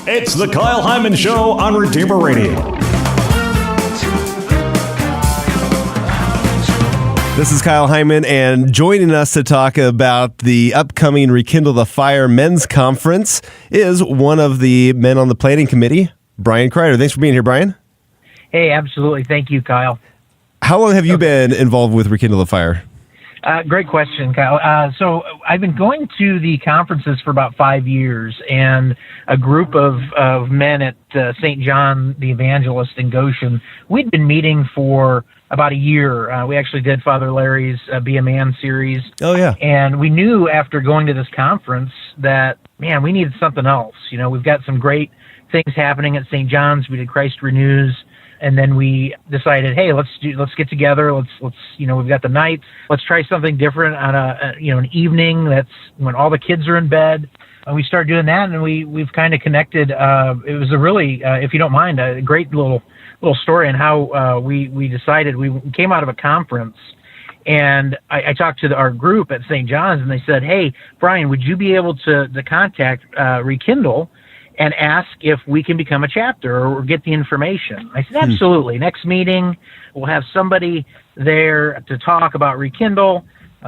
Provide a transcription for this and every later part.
It's the Kyle Hyman Show on Redeemer Radio. This is Kyle Hyman, and joining us to talk about the upcoming Rekindle the Fire Men's Conference is one of the men on the planning committee, Brian Krider. Thanks for being here, Brian. Hey, absolutely. Thank you, Kyle. How long have you been involved with Rekindle the Fire? Great question, Kyle. So I've been going to the conferences for about 5 years, and a group of men at St. John the Evangelist in Goshen, we'd been meeting for about a year. We actually did Father Larry's Be a Man series. Oh, yeah. And we knew after going to this conference that, man, we needed something else. You know, we've got some great things happening at St. John's. We did Christ Renews. And then we decided, hey, let's get together. Let's we've got the nights. Let's try something different on an evening that's when all the kids are in bed. And we started doing that, and we've kind of connected. It was a really, if you don't mind, a great little story on how we decided. We came out of a conference, and I talked to our group at St. John's, and they said, hey, Brian, would you be able to contact Rekindle and ask if we can become a chapter or get the information? I said, absolutely. Next meeting, we'll have somebody there to talk about Rekindle.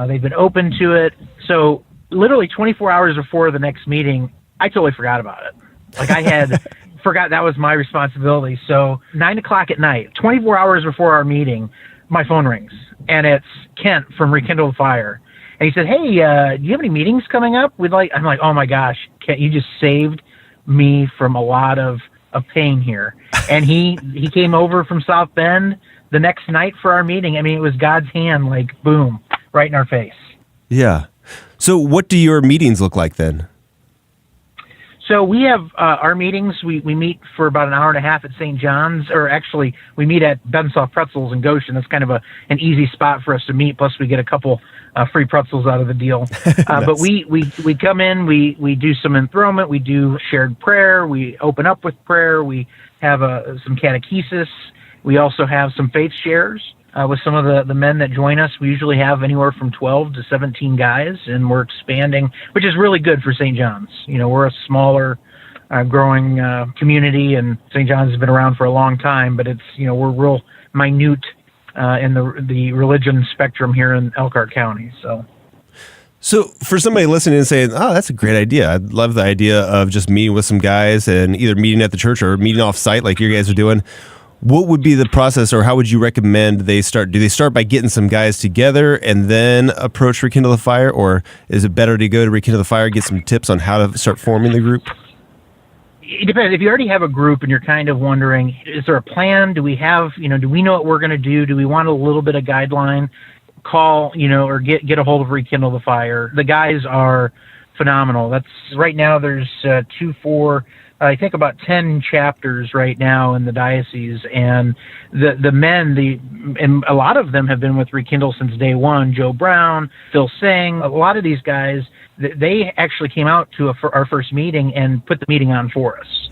They've been open to it. So literally 24 hours before the next meeting, I totally forgot about it. Like I had forgot that was my responsibility. So 9 o'clock at night, 24 hours before our meeting, my phone rings, and it's Kent from Rekindle the Fire. And he said, hey, do you have any meetings coming up? I'm like, oh my gosh, Kent, you just saved me from a lot of pain here. And he came over from South Bend the next night for our meeting. I mean, it was God's hand, like boom, right in our face. Yeah. So what do your meetings look like then? So we have our meetings. We meet for about an hour and a half at St. John's, or actually we meet at Bensoft Pretzels in Goshen. That's kind of an easy spot for us to meet. Plus we get a couple free pretzels out of the deal. Nice. But we come in, we do some enthronement, we do shared prayer, we open up with prayer, we have some catechesis. We also have some faith shares with some of the men that join us. We usually have anywhere from 12 to 17 guys, and we're expanding, which is really good for St. John's. You know, we're a smaller, growing community, and St. John's has been around for a long time, but it's, we're real minute in the religion spectrum here in Elkhart County. So for somebody listening and saying, oh, that's a great idea. I'd love the idea of just meeting with some guys and either meeting at the church or meeting off site like you guys are doing. What would be the process, or how would you recommend they start? Do they start by getting some guys together and then approach Rekindle the Fire, or is it better to go to Rekindle the Fire, get some tips on how to start forming the group? It depends. If you already have a group and you're kind of wondering, is there a plan? Do we have, do we know what we're going to do? Do we want a little bit of guideline? Call, or get a hold of Rekindle the Fire. The guys are phenomenal. That's right now. There's I think about 10 chapters right now in the diocese, and the men, and a lot of them have been with Rekindle since day one. Joe Brown, Phil Singh, a lot of these guys, they actually came out to our first meeting and put the meeting on for us.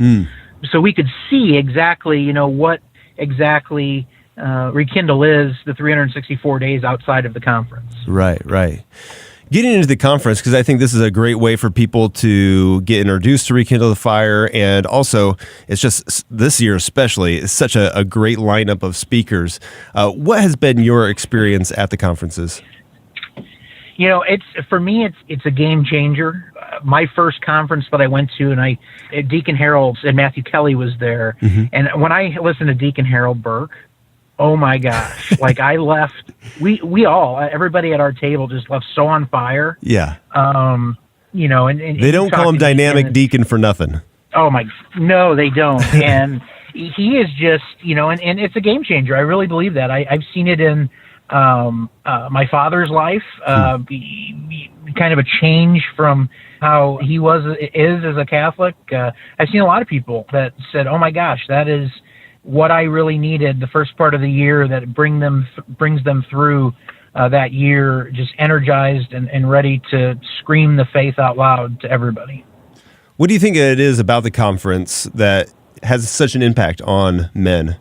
So we could see exactly, what exactly Rekindle is the 364 days outside of the conference. Right. Getting into the conference, because I think this is a great way for people to get introduced to Rekindle the Fire, and also it's just this year especially, it's such a great lineup of speakers. What has been your experience at the conferences? For me, it's a game changer. My first conference that I went to, and Deacon Harold and Matthew Kelly was there, and when I listened to Deacon Harold Burke, oh my gosh! Like I left, everybody at our table just left so on fire. Yeah. And they don't call him Dynamic Deacon for nothing. Oh no, they don't. And he is just, and it's a game changer. I really believe that. I've seen it in my father's life, kind of a change from how he is as a Catholic. I've seen a lot of people that said, oh my gosh, that is what I really needed the first part of the year, that brings them through that year just energized and ready to scream the faith out loud to everybody. What do you think it is about the conference that has such an impact on men?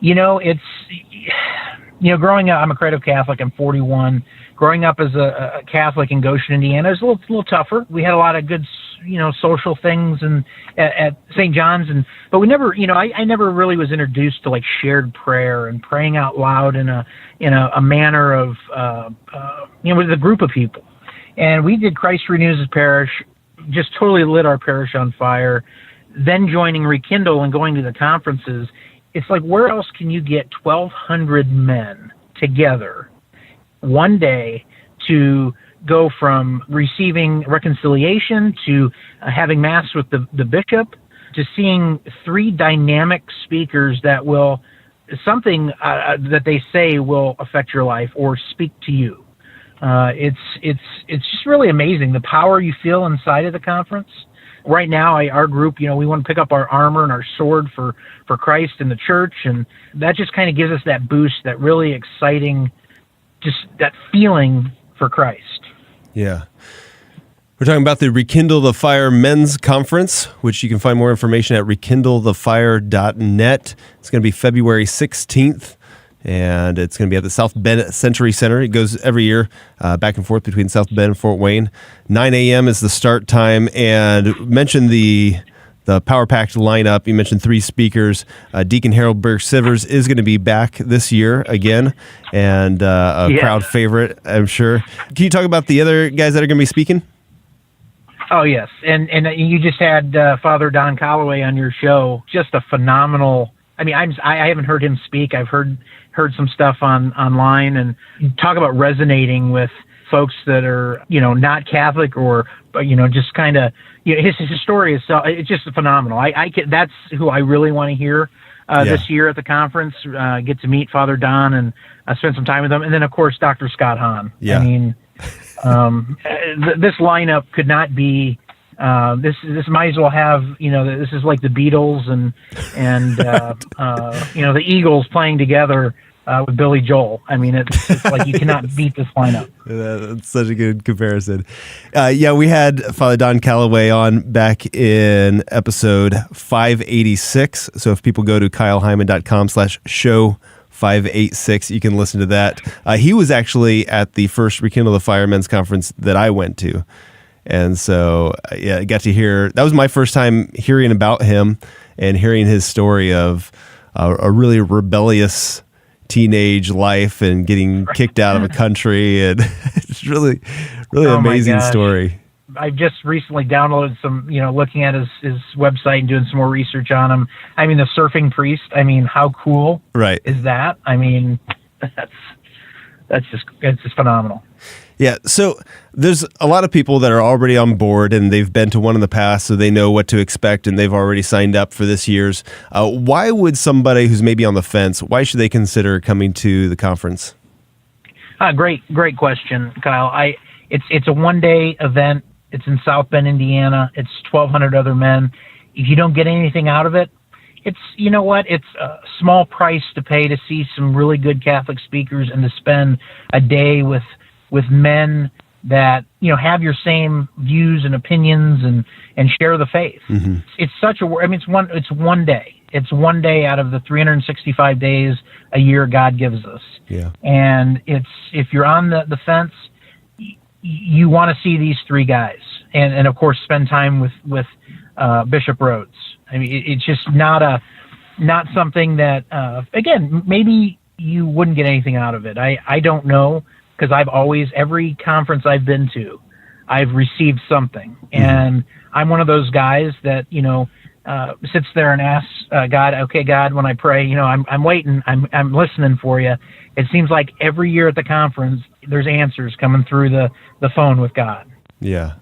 It's growing up, I'm a creative Catholic, I'm 41. Growing up as a Catholic in Goshen, Indiana, is a little tougher. We had a lot of good, social things and at St. John's, but we never, I never really was introduced to like shared prayer and praying out loud in a manner of with a group of people. And we did Christ Renews His Parish, just totally lit our parish on fire. Then joining Rekindle and going to the conferences, it's like, where else can you get 1,200 men together one day to go from receiving reconciliation to having mass with the bishop to seeing three dynamic speakers that will something that they say will affect your life or speak to you. It's just really amazing the power you feel inside of the conference. Right now, our group, we want to pick up our armor and our sword for Christ and the church, and that just kind of gives us that boost, that really exciting, just that feeling for Christ. Yeah. We're talking about the Rekindle the Fire Men's Conference, which you can find more information at rekindlethefire.net. It's going to be February 16th, and it's going to be at the South Bend Century Center. It goes every year back and forth between South Bend and Fort Wayne. 9 a.m. is the start time, and mentioned the power-packed lineup. You mentioned three speakers. Deacon Harold Burke-Sivers is going to be back this year again, and crowd favorite, I'm sure. Can you talk about the other guys that are going to be speaking? Oh, yes. And you just had Father Don Calloway on your show. Just a phenomenal... I mean, I haven't heard him speak. I've heard some stuff online, and you talk about resonating with folks that are, not Catholic or, just kind of, his story is it's just phenomenal. That's who I really want to hear this year at the conference. Get to meet Father Don and spend some time with him, and then of course Dr. Scott Hahn. Yeah. I mean, this lineup could not be. This might as well have, this is like the Beatles and the Eagles playing together with Billy Joel. I mean, it's like you cannot beat this lineup. That's such a good comparison. We had Father Don Calloway on back in episode 586. So if people go to kylehyman.com/show 586, you can listen to that. He was actually at the first Rekindle the Fire Men's Conference that I went to. And so, I got to hear, that was my first time hearing about him and hearing his story of a really rebellious teenage life and getting kicked out of a country. And it's really amazing story. I just recently downloaded some, looking at his website and doing some more research on him. I mean, the surfing priest, how cool is that? I mean, it's just phenomenal. Yeah, so there's a lot of people that are already on board and they've been to one in the past, so they know what to expect and they've already signed up for this year's. Why would somebody who's maybe on the fence, why should they consider coming to the conference? Great question, Kyle. It's a one-day event. It's in South Bend, Indiana. It's 1,200 other men. If you don't get anything out of it, it's a small price to pay to see some really good Catholic speakers and to spend a day with men that have your same views and opinions and share the faith. Mm-hmm. It's it's one day. It's one day out of the 365 days a year God gives us. Yeah. And if you're on the fence, you want to see these three guys and of course spend time with Bishop Rhodes. I mean, it's just not something that again, maybe you wouldn't get anything out of it. I don't know. Because every conference I've been to, I've received something. And I'm one of those guys that, sits there and asks God, okay, God, when I pray, I'm waiting, I'm listening for you. It seems like every year at the conference, there's answers coming through the phone with God. Yeah.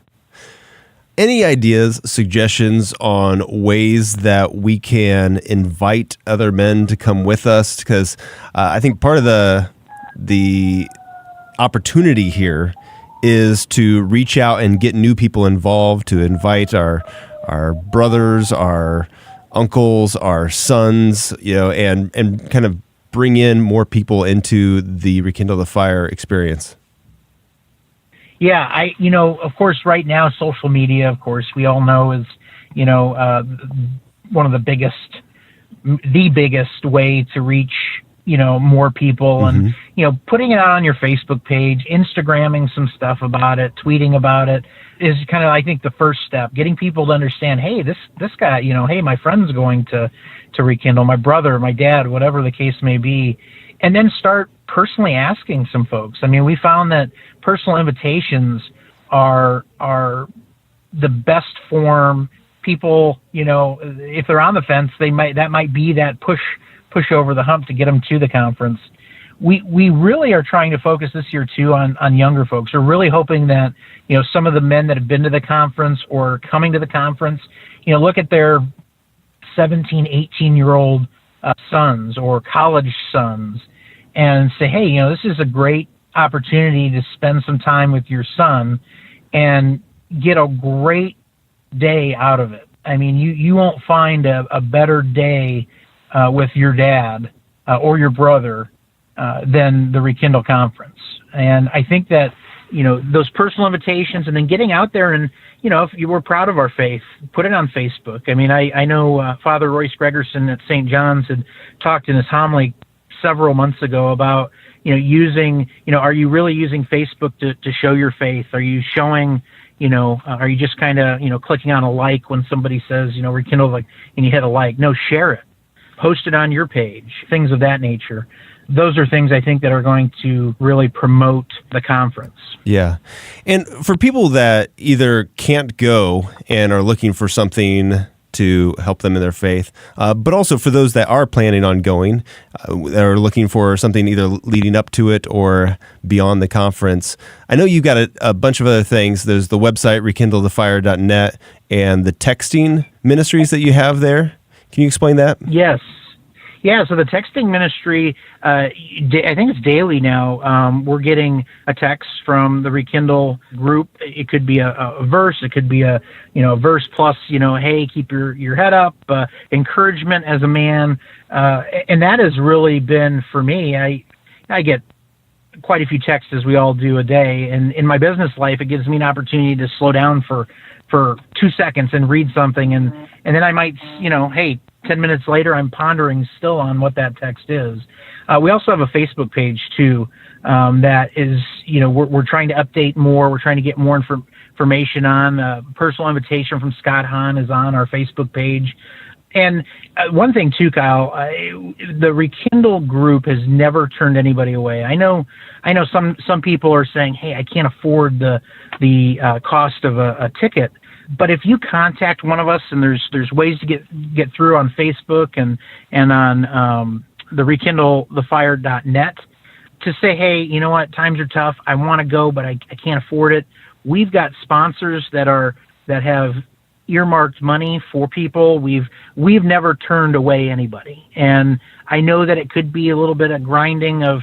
Any ideas, suggestions on ways that we can invite other men to come with us? Because I think part of the opportunity here is to reach out and get new people involved, to invite our brothers, our uncles, our sons, and kind of bring in more people into the Rekindle the Fire experience. Yeah, of course, right now, social media, of course, we all know is, one of the biggest way to reach more people, and putting it out on your Facebook page, Instagramming some stuff about it, tweeting about it is kind of, I think, the first step. Getting people to understand, hey, this guy, hey, my friend's going to Rekindle, my brother, my dad, whatever the case may be, and then start personally asking some folks. I mean, we found that personal invitations are the best form. People, if they're on the fence, that might be that push over the hump to get them to the conference. We really are trying to focus this year too on younger folks. We're really hoping that, some of the men that have been to the conference or coming to the conference, look at their 17, 18-year-old sons or college sons and say, hey, this is a great opportunity to spend some time with your son and get a great day out of it. I mean, you won't find a better day with your dad or your brother than the Rekindle conference. And I think that, those personal invitations and then getting out there and, if you were proud of our faith, put it on Facebook. I mean, I know Father Royce Gregerson at St. John's had talked in his homily several months ago about, using, are you really using Facebook to show your faith? Are you showing, are you just kind of, clicking on a like when somebody says, Rekindle, and you hit a like? No, share it. Post it on your page, things of that nature. Those are things I think that are going to really promote the conference. Yeah. And for people that either can't go and are looking for something to help them in their faith, but also for those that are planning on going, that are looking for something either leading up to it or beyond the conference. I know you've got a bunch of other things. There's the website, rekindlethefire.net, and the texting ministries that you have there. Can you explain that? Yes. Yeah, so the texting ministry, I think it's daily now. We're getting a text from the Rekindle group. It could be a verse. It could be a verse plus, hey, keep your head up, encouragement as a man. And that has really been, for me, I get quite a few texts, as we all do, a day. And in my business life, it gives me an opportunity to slow down for 2 seconds and read something. And then I might, hey, 10 minutes later, I'm pondering still on what that text is. We also have a Facebook page, too, that is, we're trying to update more. We're trying to get more information on. Personal invitation from Scott Hahn is on our Facebook page. And one thing, too, Kyle, the Rekindle group has never turned anybody away. I know some people are saying, hey, I can't afford the cost of a ticket. But if you contact one of us, and there's ways to get through on Facebook and on the rekindlethefire.net to say, hey, you know what, times are tough. I want to go, but I can't afford it. We've got sponsors that have earmarked money for people. We've never turned away anybody, and I know that it could be a little bit of grinding of,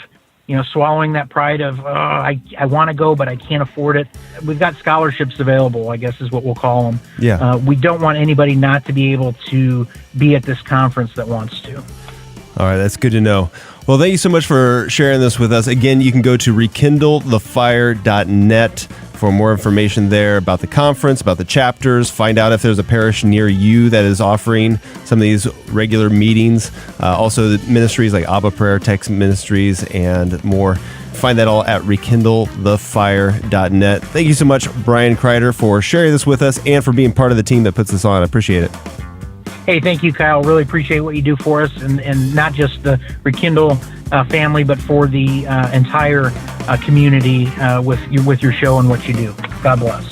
swallowing that pride of, I want to go, but I can't afford it. We've got scholarships available, I guess is what we'll call them. Yeah. We don't want anybody not to be able to be at this conference that wants to. All right, that's good to know. Well, thank you so much for sharing this with us. Again, you can go to rekindlethefire.net for more information there about the conference, about the chapters, find out if there's a parish near you that is offering some of these regular meetings. Also, the ministries like Abba Prayer, Text Ministries, and more. Find that all at rekindlethefire.net. Thank you so much, Brian Krider, for sharing this with us and for being part of the team that puts this on. I appreciate it. Hey, thank you, Kyle. Really appreciate what you do for us, and not just the Rekindle family, but for the entire community with your show and what you do. God bless.